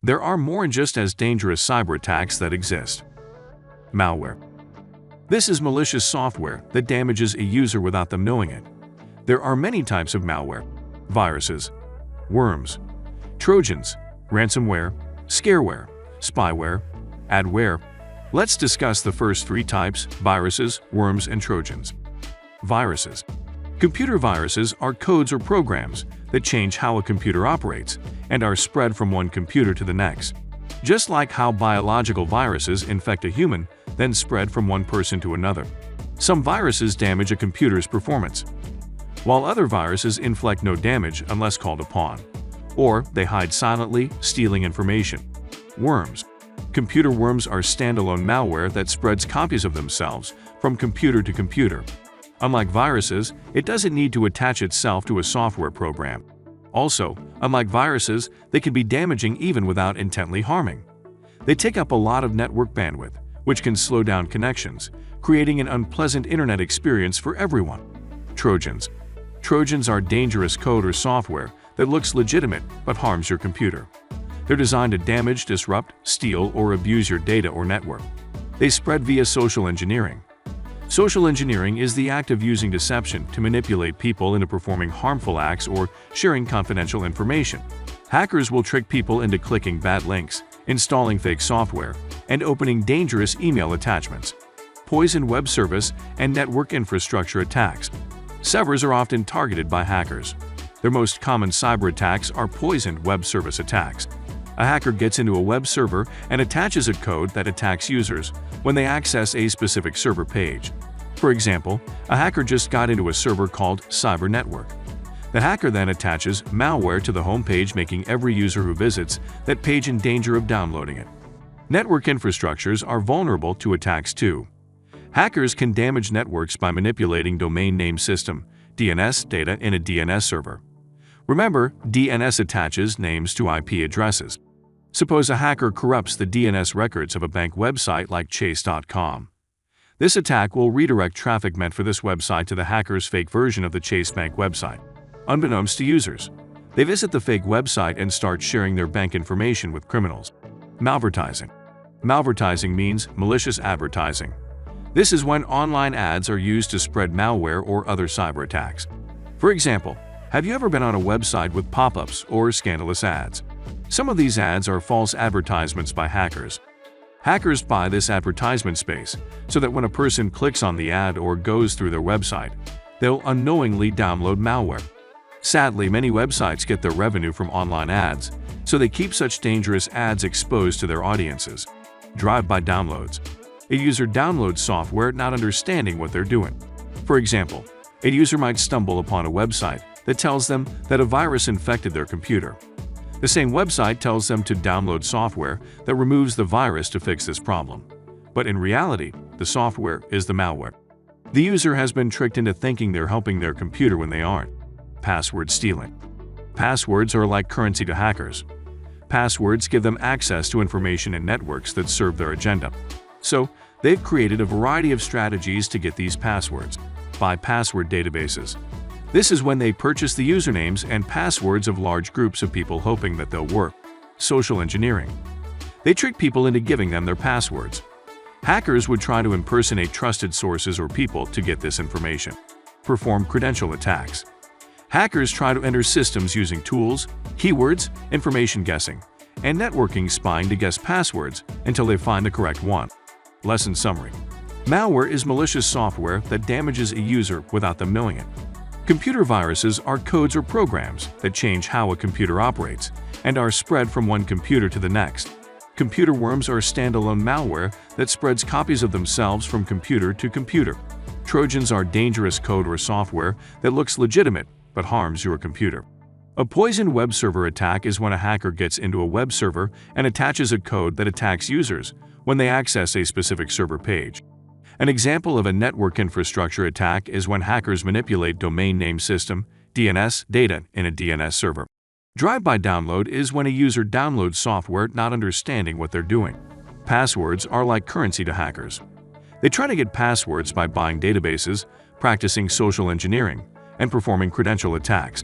There are more and just as dangerous cyber attacks that exist. Malware. This is malicious software that damages a user without them knowing it. There are many types of malware: viruses, worms, trojans, ransomware, scareware, spyware, adware. Let's discuss the first three types: viruses, worms, and trojans. Viruses. Computer viruses are codes or programs that change how a computer operates and are spread from one computer to the next. Just like how biological viruses infect a human, then spread from one person to another. Some viruses damage a computer's performance, while other viruses inflict no damage unless called upon, or they hide silently, stealing information. Worms. Computer worms are standalone malware that spreads copies of themselves from computer to computer. Unlike viruses, it doesn't need to attach itself to a software program. Also, unlike viruses, they can be damaging even without intently harming. They take up a lot of network bandwidth, which can slow down connections, creating an unpleasant internet experience for everyone. Trojans. Trojans are dangerous code or software that looks legitimate but harms your computer. They're designed to damage, disrupt, steal, or abuse your data or network. They spread via social engineering. Social engineering is the act of using deception to manipulate people into performing harmful acts or sharing confidential information. Hackers will trick people into clicking bad links, installing fake software, and opening dangerous email attachments. Poison web service and network infrastructure attacks. Servers are often targeted by hackers. Their most common cyber attacks are poisoned web service attacks. A hacker gets into a web server and attaches a code that attacks users when they access a specific server page. For example, a hacker just got into a server called Cyber Network. The hacker then attaches malware to the home page, making every user who visits that page in danger of downloading it. Network infrastructures are vulnerable to attacks too. Hackers can damage networks by manipulating domain name system (DNS) data in a DNS server. Remember, DNS attaches names to IP addresses. Suppose a hacker corrupts the DNS records of a bank website like Chase.com. This attack will redirect traffic meant for this website to the hacker's fake version of the Chase Bank website. Unbeknownst to users, they visit the fake website and start sharing their bank information with criminals. Malvertising. Malvertising means malicious advertising. This is when online ads are used to spread malware or other cyber attacks. For example, have you ever been on a website with pop-ups or scandalous ads? Some of these ads are false advertisements by hackers. Hackers buy this advertisement space so that when a person clicks on the ad or goes through their website, they'll unknowingly download malware. Sadly, many websites get their revenue from online ads, so they keep such dangerous ads exposed to their audiences. Drive-by downloads. A user downloads software not understanding what they're doing. For example, a user might stumble upon a website that tells them that a virus infected their computer. The same website tells them to download software that removes the virus to fix this problem. But in reality, the software is the malware. The user has been tricked into thinking they're helping their computer when they aren't. Password stealing. Passwords are like currency to hackers. Passwords give them access to information in networks that serve their agenda. So, they've created a variety of strategies to get these passwords. Buy password databases. This is when they purchase the usernames and passwords of large groups of people hoping that they'll work. Social engineering. They trick people into giving them their passwords. Hackers would try to impersonate trusted sources or people to get this information. Perform credential attacks. Hackers try to enter systems using tools, keywords, information guessing, and networking spying to guess passwords until they find the correct one. Lesson summary. Malware is malicious software that damages a user without them knowing it. Computer viruses are codes or programs that change how a computer operates and are spread from one computer to the next. Computer worms are standalone malware that spreads copies of themselves from computer to computer. Trojans are dangerous code or software that looks legitimate but harms your computer. A poison web server attack is when a hacker gets into a web server and attaches a code that attacks users when they access a specific server page. An example of a network infrastructure attack is when hackers manipulate domain name system (DNS) data in a DNS server. Drive-by download is when a user downloads software not understanding what they're doing. Passwords are like currency to hackers. They try to get passwords by buying databases, practicing social engineering, and performing credential attacks.